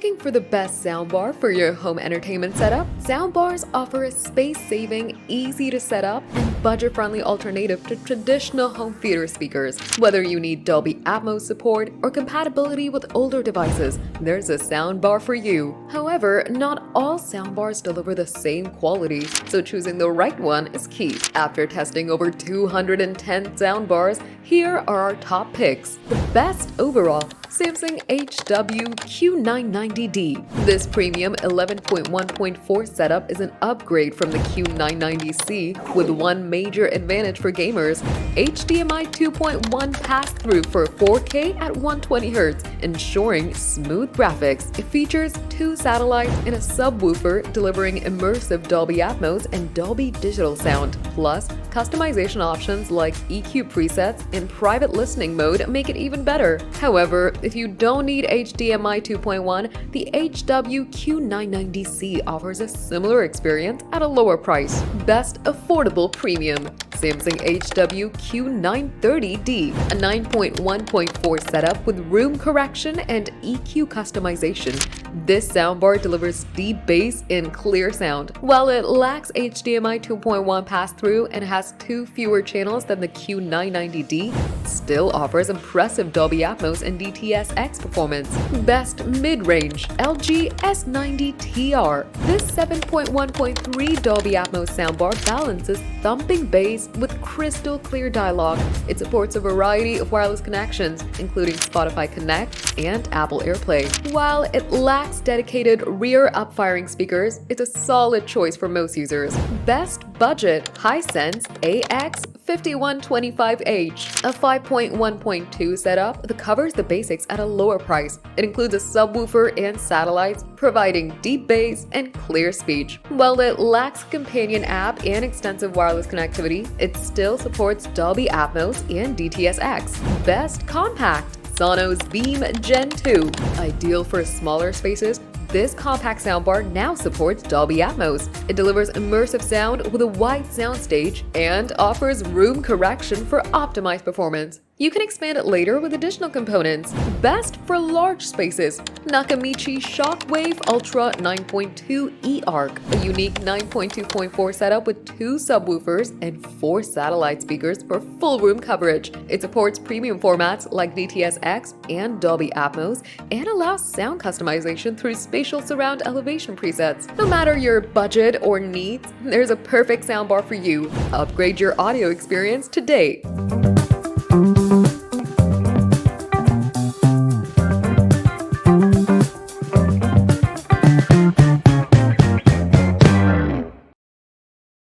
Looking for the best soundbar for your home entertainment setup? Soundbars offer a space-saving, easy-to-set-up, and budget-friendly alternative to traditional home theater speakers. Whether you need Dolby Atmos support or compatibility with older devices, there's a soundbar for you. However, not all soundbars deliver the same quality, so choosing the right one is key. After testing over 210 soundbars, here are our top picks. The best overall: Samsung HW-Q990D. This premium 11.1.4 setup is an upgrade from the Q990C with one major advantage for gamers: HDMI 2.1 pass-through for 4K at 120Hz, ensuring smooth graphics. It features 2 satellites and a subwoofer delivering immersive Dolby Atmos and Dolby Digital sound. Plus, customization options like EQ presets and private listening mode make it even better. However, if you don't need HDMI 2.1, the HW-Q990C offers a similar experience at a lower price. Best affordable premium: Samsung HW-Q930D, a 9.1.4 setup with room correction and EQ customization. This soundbar delivers deep bass and clear sound. While it lacks HDMI 2.1 pass-through and has 2 fewer channels than the Q990D, it still offers impressive Dolby Atmos and DTS-X performance. Best mid-range: LG S90TR. This 7.1.3 Dolby Atmos soundbar balances thumping bass with crystal clear dialogue. It supports a variety of wireless connections, including Spotify Connect and Apple AirPlay. While it lacks dedicated rear up-firing speakers, it's a solid choice for most users. Best budget: Hisense AX5125H, a 5.1.2 setup that covers the basics at a lower price. It includes a subwoofer and satellites, providing deep bass and clear speech. While it lacks a companion app and extensive wireless connectivity, it still supports Dolby Atmos and DTS-X. Best compact: Sonos Beam Gen 2. Ideal for smaller spaces, this compact soundbar now supports Dolby Atmos. It delivers immersive sound with a wide soundstage and offers room correction for optimized performance. You can expand it later with additional components. Best for large spaces: Nakamichi Shockwave Ultra 9.2 eARC, a unique 9.2.4 setup with 2 subwoofers and 4 satellite speakers for full room coverage. It supports premium formats like DTS-X and Dolby Atmos and allows sound customization through spatial surround elevation presets. No matter your budget or needs, there's a perfect soundbar for you. Upgrade your audio experience today.